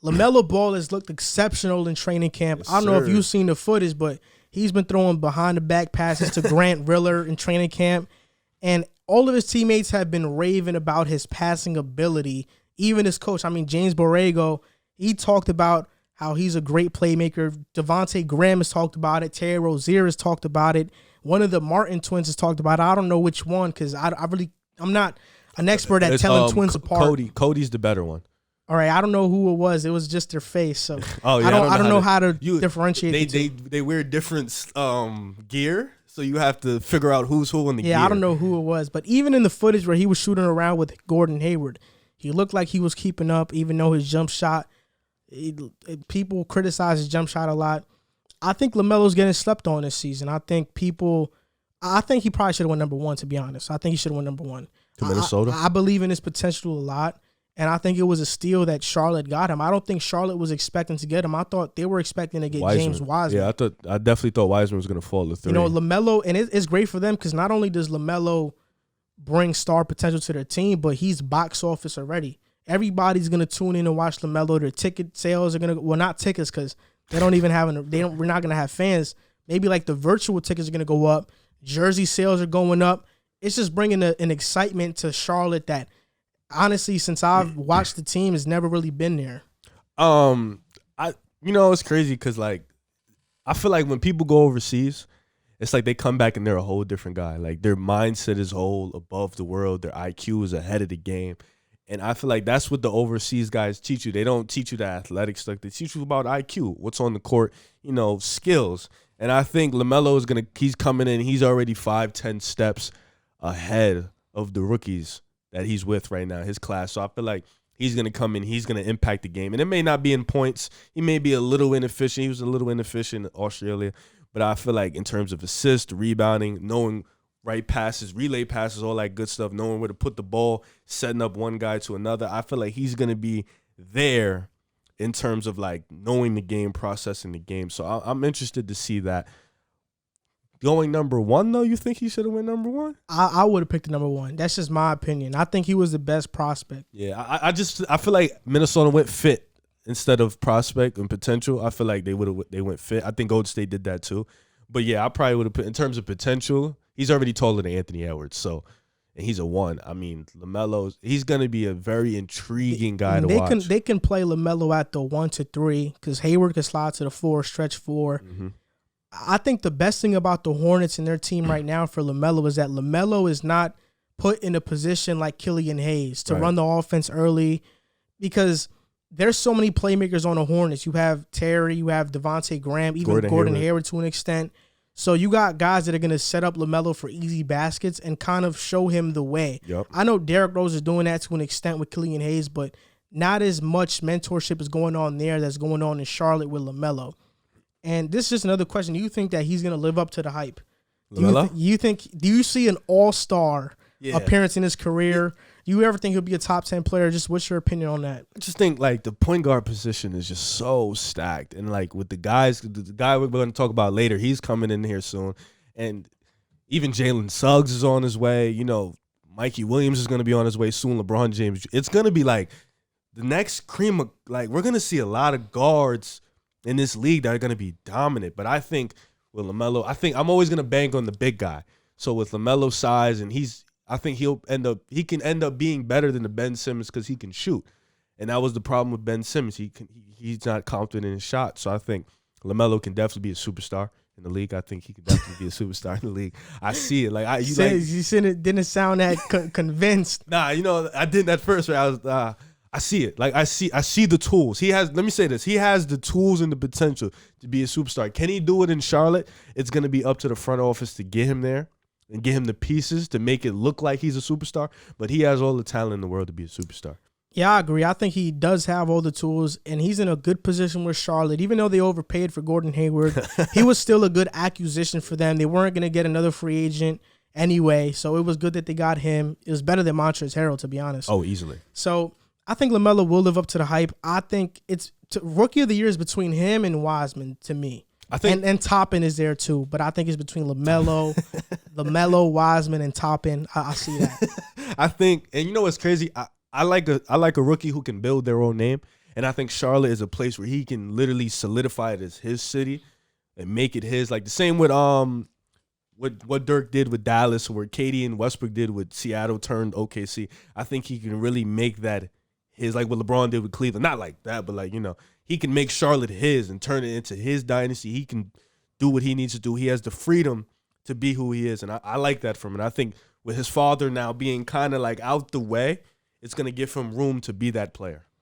LaMelo Ball has looked exceptional in training camp. Yes, I don't know if sir. you've seen the footage, but he's been throwing behind the back passes to Grant Riller in training camp. And all of his teammates have been raving about his passing ability. Even his coach, James Borrego, he talked about how he's a great playmaker. Devontae Graham has talked about it. Terry Rozier has talked about it. One of the Martin twins has talked about it. I don't know which one because I'm not an expert at telling twins apart. Cody's the better one. All right, I don't know who it was. It was just their face. So Oh yeah, I don't know how to differentiate. They wear different gear, so you have to figure out who's who in the gear. Yeah, I don't know who it was, but even in the footage where he was shooting around with Gordon Hayward, he looked like he was keeping up, even though his jump shot. People criticize his jump shot a lot. I think LaMelo's getting slept on this season. I think he probably should have won number one, to be honest. I think he should have won number one. To Minnesota? I believe in his potential a lot, and I think it was a steal that Charlotte got him. I don't think Charlotte was expecting to get him. I thought they were expecting to get James Wiseman. Yeah, I definitely thought Wiseman was going to fall to 3. LaMelo, and it's great for them because not only does LaMelo bring star potential to their team, but he's box office already. Everybody's gonna tune in and watch LaMelo. Their ticket sales are gonna not tickets because we're not gonna have fans. Maybe like the virtual tickets are gonna go up. Jersey sales are going up. It's just bringing an excitement to Charlotte that honestly, since I've watched the team, has never really been there. It's crazy because like I feel like when people go overseas, it's like they come back and they're a whole different guy. Like their mindset is whole above the world. Their IQ is ahead of the game. And I feel like that's what the overseas guys teach you. They don't teach you the athletic stuff. They teach you about IQ, what's on the court, skills. And I think LaMelo he's coming in. He's already 5-10 steps ahead of the rookies that he's with right now, his class. So I feel like he's going to come in. He's going to impact the game. And it may not be in points. He may be a little inefficient. He was a little inefficient in Australia. But I feel like in terms of assist, rebounding, knowing right passes, relay passes, all that good stuff, knowing where to put the ball, setting up one guy to another. I feel like he's going to be there in terms of like knowing the game, processing the game. So I'm interested to see that. Going number one, though, you think he should have went number one? I would have picked the number one. That's just my opinion. I think he was the best prospect. Yeah, I feel like Minnesota went fit instead of prospect and potential. I feel like they went fit. I think Golden State did that too. But yeah, I probably would have put in terms of potential. He's already taller than Anthony Edwards, and he's a 1. LaMelo, he's going to be a very intriguing guy to watch. They can play LaMelo at the 1 to 3 because Hayward can slide to the 4, stretch 4. Mm-hmm. I think the best thing about the Hornets and their team right now for LaMelo is that LaMelo is not put in a position like Killian Hayes to run the offense early because there's so many playmakers on the Hornets. You have Terry, you have Devontae Graham, even Gordon Hayward to an extent. So you got guys that are going to set up LaMelo for easy baskets and kind of show him the way. Yep. I know Derrick Rose is doing that to an extent with Killian Hayes, but not as much mentorship is going on there that's going on in Charlotte with LaMelo. And this is just another question. Do you think that he's going to live up to the hype? LaMelo? Do you see an all-star appearance in his career? Do you ever think he'll be a top 10 player? Just what's your opinion on that? I just think like the point guard position is just so stacked, and like with the guy we're going to talk about later, he's coming in here soon, and even Jalen Suggs is on his way. Mikey Williams is going to be on his way soon. LeBron James. It's going to be like the next cream of like we're going to see a lot of guards in this league that are going to be dominant. But I think with LaMelo, I'm always going to bank on the big guy. So with LaMelo's size, and I think he can end up being better than the Ben Simmons because he can shoot. And that was the problem with Ben Simmons. He's not confident in his shot. So I think LaMelo can definitely be a superstar in the league. I think he can definitely be a superstar in the league. I see it. You said it didn't sound that convinced. Nah, I didn't at first. Right? I see it. Like I see the tools. Let me say this. He has the tools and the potential to be a superstar. Can he do it in Charlotte? It's going to be up to the front office to get him there and get him the pieces to make it look like he's a superstar. But he has all the talent in the world to be a superstar. Yeah, I agree. I think he does have all the tools, and he's in a good position with Charlotte. Even though they overpaid for Gordon Hayward, he was still a good acquisition for them. They weren't going to get another free agent anyway, so it was good that they got him. It was better than Montrezl Harrell, to be honest. Oh, easily. So I think LaMelo will live up to the hype. I think Rookie of the Year is between him and Wiseman to me. I think, and Toppin is there too, but I think it's between LaMelo, Wiseman, and Toppin. I see that. I think, and you know what's crazy? I like a rookie who can build their own name, And I think Charlotte is a place where he can literally solidify it as his city and make it his. Like the same with what Dirk did with Dallas, or what KD and Westbrook did with Seattle turned OKC. I think he can really make that his, like what LeBron did with Cleveland. Not like that, but like, he can make Charlotte his and turn it into his dynasty. He can do what he needs to do. He has the freedom to be who he is, and I like that from him. And I think with his father now being kind of like out the way, it's going to give him room to be that player.